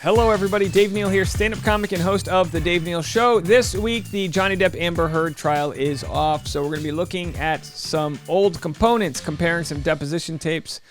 Hello, everybody. Dave Neal here, stand-up comic and host of The Dave Neal Show. This week, the Johnny Depp Amber Heard trial is off, so we're going to be looking at some old components, comparing some deposition tapes.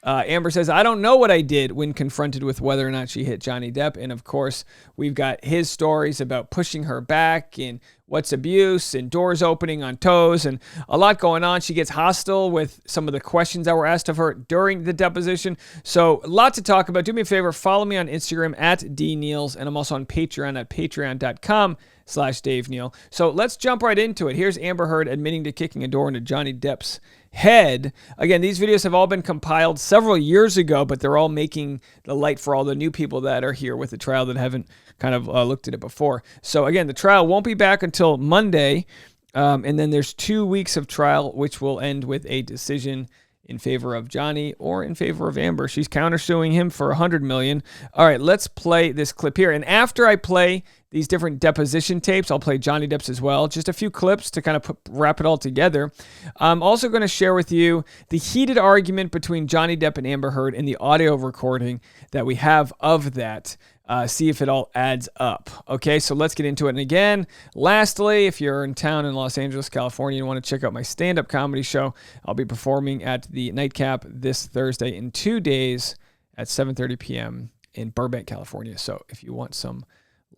Amber says, I don't know what I did when confronted with whether or not she hit Johnny Depp. And of course, we've got his stories about pushing her back and what's abuse and doors opening on toes and a lot going on. She gets hostile with some of the questions that were asked of her during the deposition. So a lot to talk about. Do me a favor, follow me on Instagram at dneals, and I'm also on Patreon at patreon.com/Dave Neal. So let's jump right into it. Here's Amber Heard admitting to kicking a door into Johnny Depp's head. Again, these videos have all been compiled several years ago, but they're all making the light for all the new people that are here with the trial that haven't kind of looked at it before. So again, the trial won't be back until Monday, and then there's 2 weeks of trial, which will end with a decision in favor of Johnny or in favor of Amber. She's countersuing him for $100 million. All right, let's play this clip here. And after I play these different deposition tapes, I'll play Johnny Depp's as well. Just a few clips to kind of wrap it all together. I'm also going to share with you the heated argument between Johnny Depp and Amber Heard in the audio recording that we have of that. See if it all adds up. Okay, so let's get into it. And again, lastly, if you're in town in Los Angeles, California, and want to check out my stand-up comedy show, I'll be performing at the Nightcap this Thursday in 2 days at 7:30 p.m. in Burbank, California. So if you want some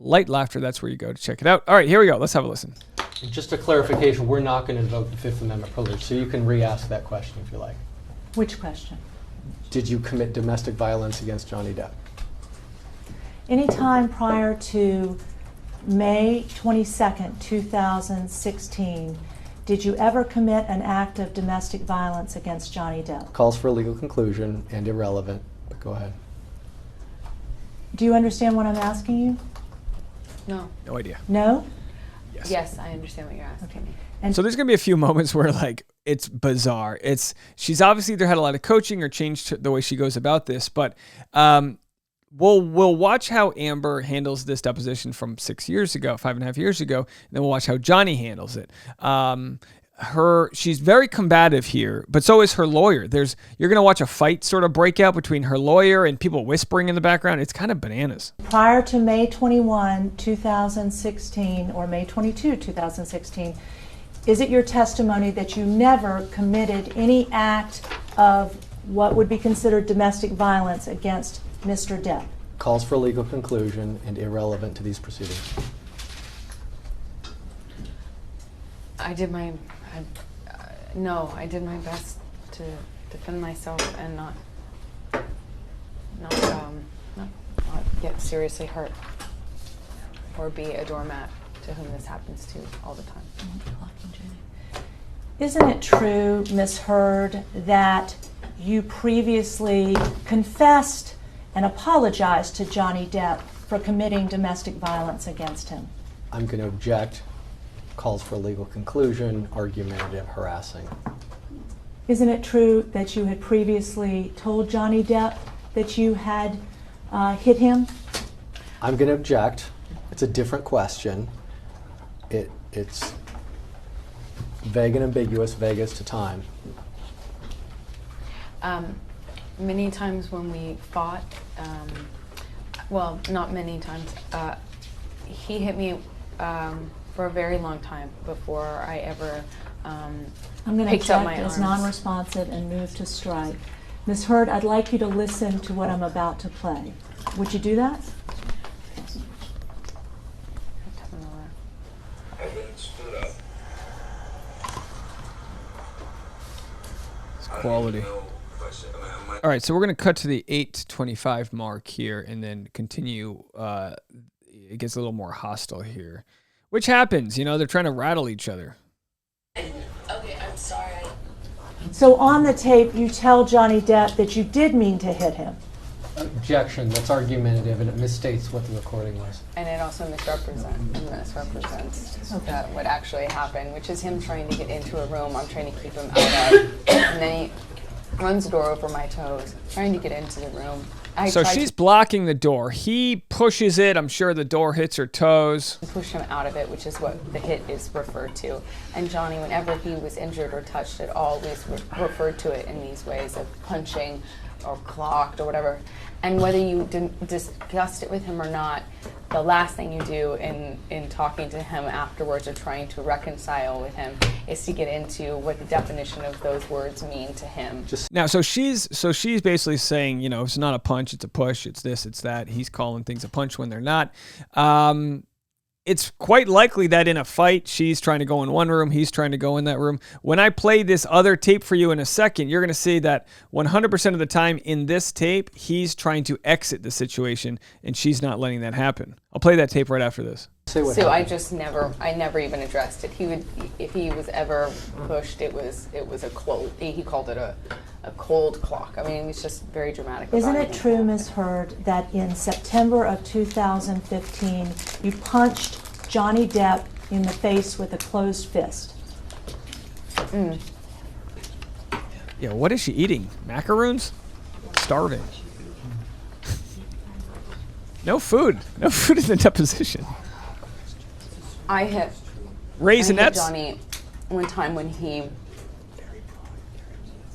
light laughter, that's where you go to check it out. All right, here we go. Let's have a listen. Just a clarification, we're not going to invoke the Fifth Amendment privilege, so you can re-ask that question if you like. Which question? Did you commit domestic violence against Johnny Depp? Any time prior to May 22nd, 2016, did you ever commit an act of domestic violence against Johnny Depp? Calls for a legal conclusion and irrelevant, but go ahead. Do you understand what I'm asking you? No. No idea. No? Yes, I understand what you're asking. Okay. And So there's going to be a few moments where, like, it's bizarre. She's obviously either had a lot of coaching or changed the way she goes about this, but we'll watch how Amber handles this deposition from 6 years ago, 5.5 years ago, and then we'll watch how Johnny handles it. She's very combative here, but so is her lawyer. You're going to watch a fight sort of break out between her lawyer and people whispering in the background. It's kind of bananas. prior to May 21, 2016, or May 22, 2016, is it your testimony that you never committed any act of what would be considered domestic violence against Mr. Depp? Calls for a legal conclusion and irrelevant to these proceedings. I did my best to defend myself and not get seriously hurt or be a doormat to whom this happens to all the time. Isn't it true, Ms. Heard, that you previously confessed and apologized to Johnny Depp for committing domestic violence against him? I'm going to object. Calls for a legal conclusion, argumentative, harassing. Isn't it true that you had previously told Johnny Depp that you had hit him? I'm going to object. It's a different question. It's vague and ambiguous, vague as to time. Many times when we fought, well, not many times, he hit me for a very long time before I ever I'm going to picked up my object as arms. non-responsive and move to strike. Ms. Heard, I'd like you to listen to what I'm about to play. Would you do that? And then stood up. It's quality. I don't know if I said, All right, so we're going to cut to the 8:25 mark here and then continue. It gets a little more hostile here, which happens. They're trying to rattle each other. okay, I'm sorry. So on the tape, you tell Johnny Depp that you did mean to hit him. Objection. That's argumentative, and it misstates what the recording was. And it also misrepresents what actually happened, which is him trying to get into a room I'm trying to keep him out of. And then he runs the door over my toes, trying to get into the room. So tried she's to blocking the door. He pushes it. I'm sure the door hits her toes. push him out of it, which is what the hit is referred to. And Johnny, whenever he was injured or touched, it always referred to it in these ways of punching or clocked or whatever. And whether you discussed it with him or not, the last thing you do in talking to him afterwards or trying to reconcile with him is to get into what the definition of those words mean to him. Now, so she's basically saying, you know, it's not a punch, it's a push, it's this, it's that. He's calling things a punch when they're not. It's quite likely that in a fight, she's trying to go in one room, he's trying to go in that room. When I play this other tape for you in a second, you're going to see that 100% of the time in this tape, he's trying to exit the situation, and she's not letting that happen. I'll play that tape right after this. So I never even addressed it. He would, if he was ever pushed, it was a cold. He called it a cold clock. I mean, it's just very dramatic. Isn't it true, Ms. Heard, that in September of 2015, you punched Johnny Depp in the face with a closed fist? Yeah, what is she eating? Macaroons? Starving. No food. No food in the deposition. I hit Raisinets? Johnny one time when he...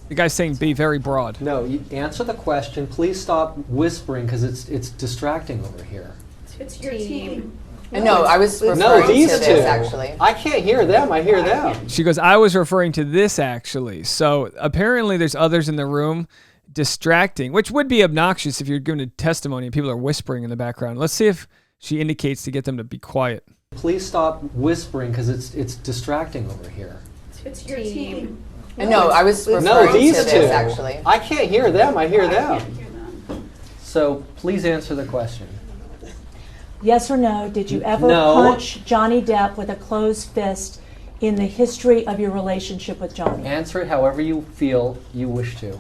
The guy's saying be very broad. No, you answer the question. Please stop whispering because it's distracting over here. It's your team. No, I was referring No, these to two. this actually. I can't hear them. I hear them. She goes, I was referring to this actually. So apparently there's others in the room distracting, which would be obnoxious if you're giving a testimony and people are whispering in the background. Let's see if she indicates to get them to be quiet. Please stop whispering because it's distracting over here. It's your team. No, I was referring No, these to two. this actually. I can't hear them. I hear I them. can't hear them. So please answer the question. Yes or no, did you ever No. punch Johnny Depp with a closed fist in the history of your relationship with Johnny? Answer it however you feel you wish to.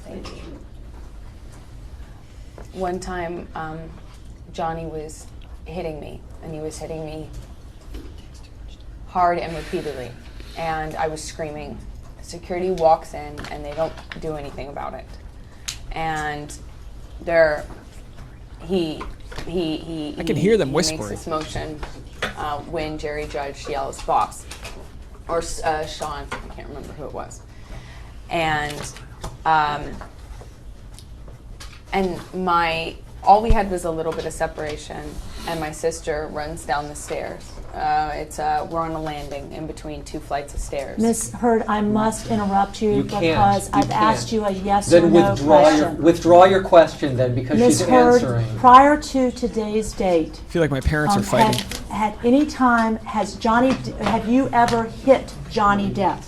Thank you. One time, Johnny was hitting me, and he was hitting me hard and repeatedly, and I was screaming. Security walks in, and they don't do anything about it. And I can hear them whispering. He makes this motion when Jerry Judge yells "boss" or Sean. I can't remember who it was. And all we had was a little bit of separation, and my sister runs down the stairs. We're on a landing in between two flights of stairs. Ms. Heard, I must interrupt you, You can't. because You I've can't. asked you a yes Then or no question. withdraw your question then because Ms. she's Heard, answering. prior to today's date, I feel like my parents are fighting. at any time have you ever hit Johnny Depp?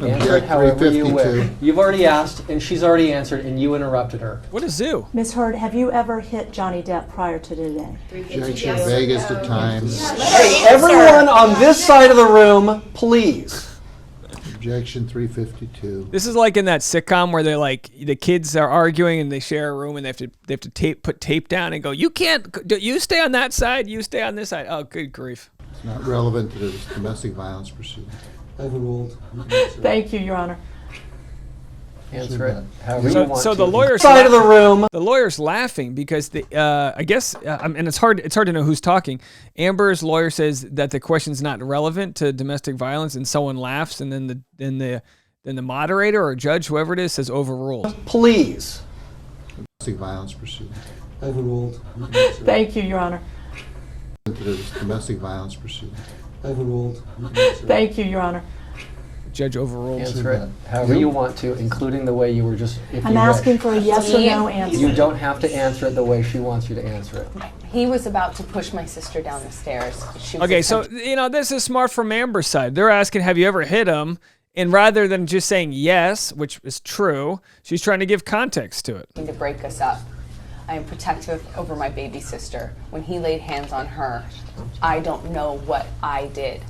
Answer it however you wish. 352. You've already asked and she's already answered and you interrupted her. What a zoo. Ms. Heard, have you ever hit Johnny Depp prior to today? Objection, Vegas to time. Hey, everyone on this side of the room, please. Objection, 352. This is like in that sitcom where they're like, the kids are arguing and they share a room and they have to put tape down and go, you stay on that side, you stay on this side. Oh, good grief. It's not relevant to this domestic violence proceeding. Overruled. Thank you, Your Honor. Answer it however you want So to. the lawyer's Side of the room. The lawyer's laughing because I guess, and it's hard to know who's talking. Amber's lawyer says that the question's not relevant to domestic violence, and someone laughs, and then the moderator or judge, whoever it is, says overruled. Please. Domestic violence proceeding. Overruled. Thank you, Your Honor. To this domestic violence proceeding. Overruled. Thank you, Your Honor. Judge overruled. Answer it however you want to, including the way you were just. If I'm you asking wish. for a yes or no answer. You don't have to answer it the way she wants you to answer it. He was about to push my sister down the stairs. She was Okay, so attempting- this is smart from Amber's side. They're asking, have you ever hit him? And rather than just saying yes, which is true, she's trying to give context to it. to break us up. I am protective over my baby sister. When he laid hands on her, I don't know what I did,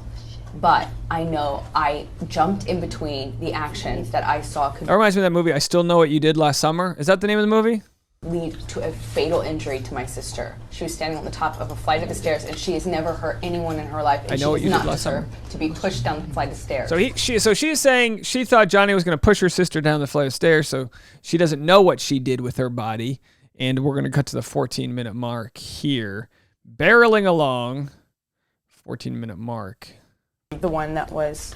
but I know I jumped in between the actions that I saw. That reminds me of that movie, I Still Know What You Did Last Summer. Is that the name of the movie? lead to a fatal injury to my sister. She was standing on the top of a flight of stairs, and she has never hurt anyone in her life, and I know what she you does did not last summer. deserve to be pushed down the flight of stairs. So she is saying she thought Johnny was going to push her sister down the flight of stairs, so she doesn't know what she did with her body. And we're going to cut to the 14-minute mark here. Barreling along, 14-minute mark. The one that was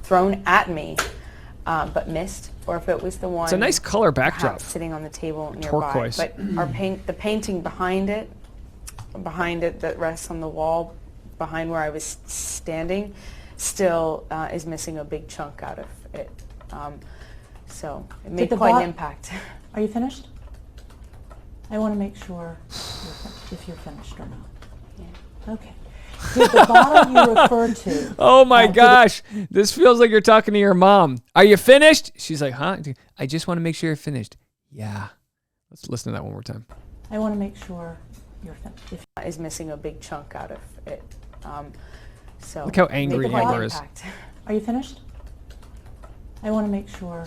thrown at me, but missed, or if it was the one. It's a nice color backdrop. perhaps sitting on the table nearby. Turquoise. But the painting behind it that rests on the wall behind where I was standing, still is missing a big chunk out of it. So it made quite an impact. Are you finished? I want to make sure if you're finished or not. Yeah. Okay. Did the bottle you referred to? Oh my gosh. This feels like you're talking to your mom. Are you finished? She's like, huh? I just want to make sure you're finished. Yeah. Let's listen to that one more time. I want to make sure you're finished. Is missing a big chunk out of it. So Look how angry made quite an Amber is. impact. Are you finished? I want to make sure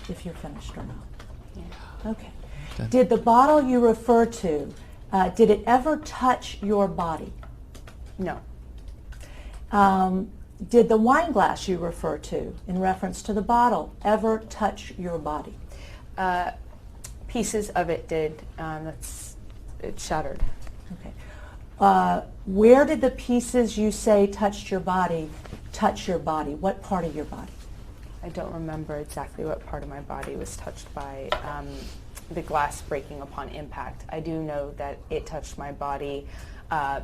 if you're finished or not. Yeah. Okay. Did the bottle you referred to, did it ever touch your body? No. Did the wine glass you refer to, in reference to the bottle, ever touch your body? Pieces of it did. It shattered. Okay. Where did the pieces you say touched your body touch your body? What part of your body? I don't remember exactly what part of my body was touched by the glass breaking upon impact. I do know that it touched my body,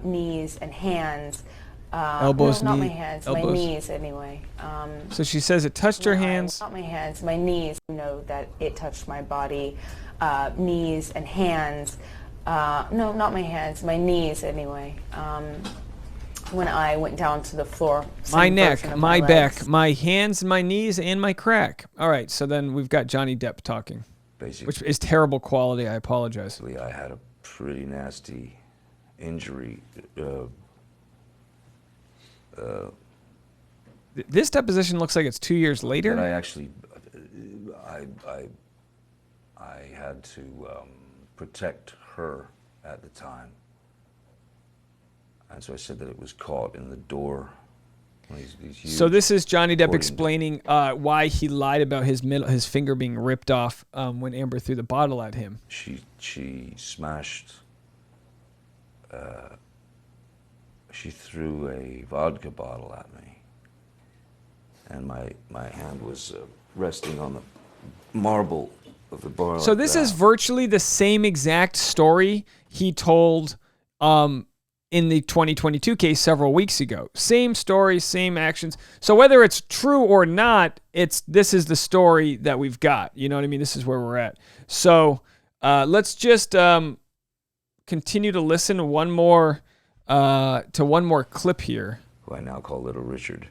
knees and hands. Elbows, no, not my knee- hands, elbows. my knees anyway. So she says it touched her hands. Not my hands, my knees. I know that it touched my body, knees and hands. No, not my hands, my knees anyway. When I went down to the floor. My some neck, version of my legs. back, my hands, my knees, and my crack. All right, so then we've got Johnny Depp talking, Basically, which is terrible quality. I apologize. I had a pretty nasty injury. This deposition looks like it's 2 years That later. I actually, I had to protect her at the time, and so I said that it was caught in the door. These So this is Johnny Depp recording- explaining why he lied about his finger being ripped off when Amber threw the bottle at him. She smashed. She threw a vodka bottle at me, and my hand was resting on the marble of the bar. So like this that. is virtually the same exact story he told in the 2022 case several weeks ago. Same story, same actions. So whether it's true or not, this is the story that we've got. You know what I mean? This is where we're at. So let's just continue to listen to one more clip here. who I now call Little Richard.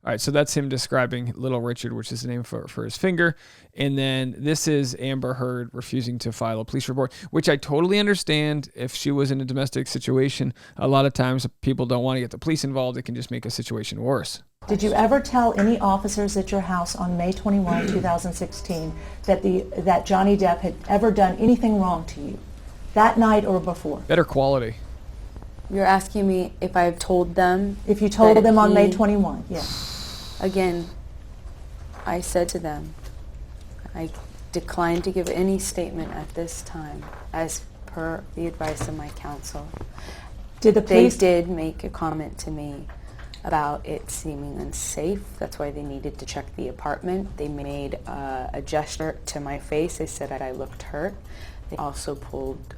All right, so that's him describing Little Richard, which is the name for his finger. And then this is Amber Heard refusing to file a police report, which I totally understand. If she was in a domestic situation, a lot of times people don't want to get the police involved. It can just make a situation worse. Did you ever tell any officers at your house on May 21, 2016, that Johnny Depp had ever done anything wrong to you, that night or before? Better quality. You're asking me if I've told them. If you told that them on May he- 21, yes. Again, I said to them, I decline to give any statement at this time as per the advice of my counsel. Did the They police? did make a comment to me about it seeming unsafe. That's why they needed to check the apartment. They made a gesture to my face. They said that I looked hurt. They also pulled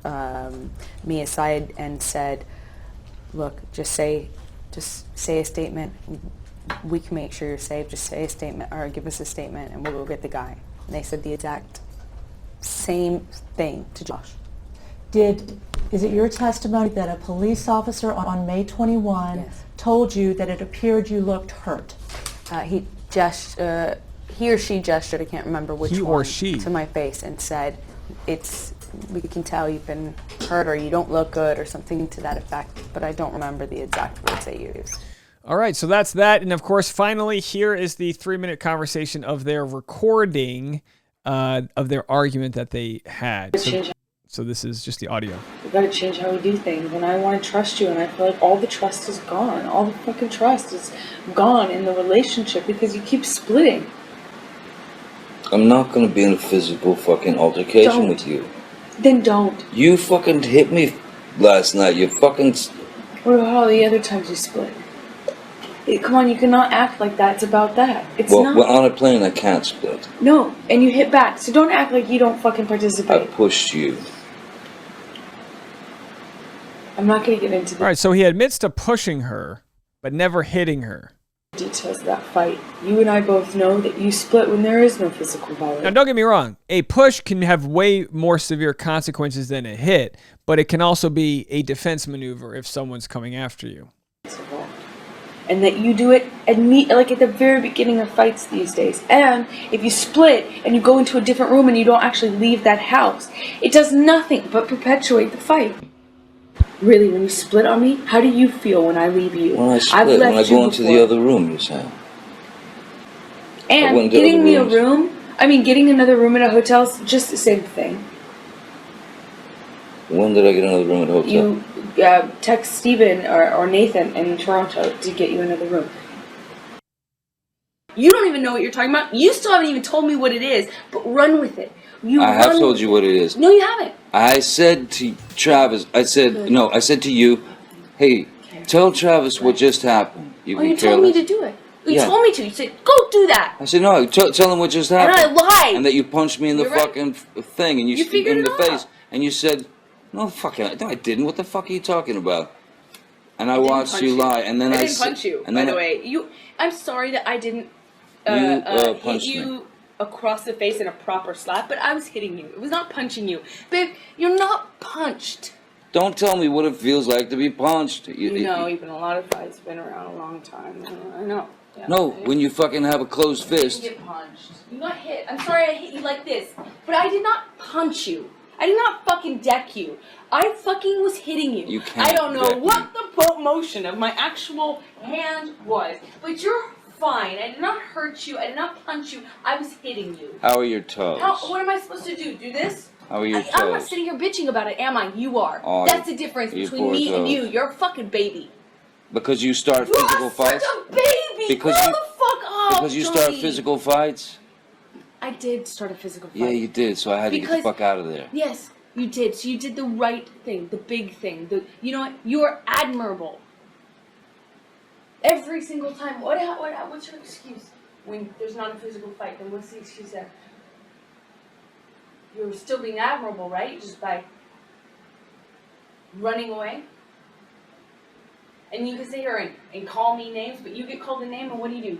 me aside and said, look, just say a statement. We can make sure you're safe. Just say a statement or give us a statement and we'll go get the guy. And they said the exact same thing to Josh. Is it your testimony that a police officer on May 21 Yes. told you that it appeared you looked hurt? He or she gestured, I can't remember which He one, or she. to my face and said, we can tell you've been hurt or you don't look good or something to that effect, but I don't remember the exact words they used. All right, so that's that. And of course, finally, here is the 3-minute conversation of their recording of their argument that they had. So this is just the audio. We gotta change how we do things, and I want to trust you, and I feel like all the trust is gone. All the fucking trust is gone in the relationship because you keep splitting. I'm not gonna be in a physical fucking altercation Don't. with you. Then don't. You fucking hit me last night. You fucking... What about all the other times you split? Come on, you cannot act like that's about that. It's Well, not. well, on a plane, I can't split. No, and you hit back, so don't act like you don't fucking I participate. pushed you. I'm not gonna get into All the right, so he admits to pushing her, but never hitting her. details of that fight. You and I both know that you split when there is no physical violence. Now, don't get me wrong. A push can have way more severe consequences than a hit, but it can also be a defense maneuver if someone's coming after you. And that you do it like at the very beginning of fights these days. And if you split and you go into a different room and you don't actually leave that house, it does nothing but perpetuate the fight. Really, when you split on me, how do you feel when I leave you? When I split, when I go into the before. other room, you say. And went to getting other me a rooms. room, getting another room at a hotel is just the same thing. When did I get another room at a hotel? You text Steven or Nathan in Toronto to get you another room. You don't even know what you're talking about. You still haven't even told me what it is, but run with it. I have told you what it is. No, you haven't. I said to Travis, I said to you, hey, tell Travis what just happened. You Oh, you told me to do it. You told me to. You said, go do that. I said, no, tell him what just happened. And I lied. And that you punched me in the You're right. fucking thing, and you figured in it the out. face, and you said, no, I didn't. What the fuck are you talking about? And I didn't watched punch you lie, and then I I didn't punch you, and by then the way. I'm sorry that I didn't punched hit you across the face in a proper slap, but I was hitting you. It was not punching you. Babe, you're not punched. Don't tell me what it feels like to be punched. You know, even a lot of fights been around a long time. I know. Yeah. No, when you fucking have a closed You fist. didn't get punched. You got hit. I'm sorry I hit you like this, but I did not punch you. I did not fucking deck you. I fucking was hitting you. You can't I don't know deck what the motion of my actual hand was, but you're fine. I did not hurt you. I did not punch you. I was hitting you. How are your toes? What am I supposed to do? Do this? How are your I'm not toes? sitting here bitching about it, am I? You are. Oh, That's the difference you between poor me and toes. you. You're a fucking baby. Because you start You physical are fights? such a baby. Because Grow you- the fuck up, Because you start Johnny. physical fights? I did start a physical fight. Yeah, you did, so I had to get the Because- fuck out of there. Yes, you did. So you did the right thing, the big thing. You know what? You are admirable. Every single time. What's your excuse when there's not a physical fight? Then what's the excuse there? You're still being admirable, right? Just by running away. And you can sit here and call me names, but you get called a name, and what do?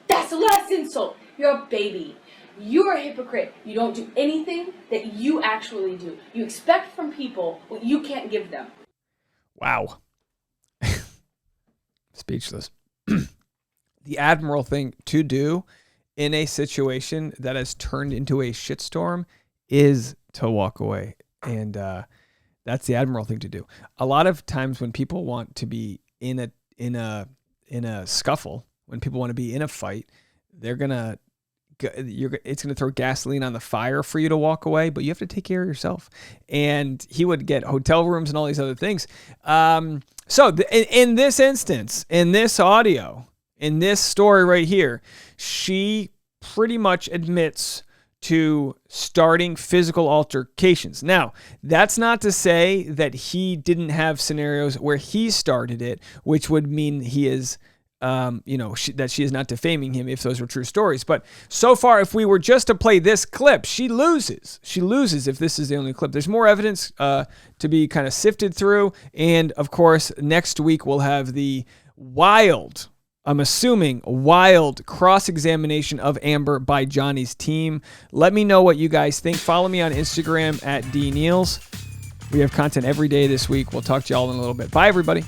That's the last insult. You're a baby. You're a hypocrite. You don't do anything that you actually do. You expect from people what you can't give them. Wow. Speechless. The admiral thing to do in a situation that has turned into a shitstorm is to walk away. And that's the admiral thing to do. A lot of times when people want to be in a scuffle, when people want to be in a fight, it's gonna throw gasoline on the fire for you to walk away, but you have to take care of yourself. And he would get hotel rooms and all these other things. So in this instance, in this audio, in this story right here, she pretty much admits to starting physical altercations. Now, that's not to say that he didn't have scenarios where he started it, which would mean he is, that she is not defaming him if those were true stories. But so far, if we were just to play this clip, she loses. She loses if this is the only clip. There's more evidence to be kind of sifted through. And of course, next week we'll have the wild cross-examination of Amber by Johnny's team. Let me know what you guys think. Follow me on Instagram at DNeals. We have content every day this week. We'll talk to y'all in a little bit. Bye, everybody.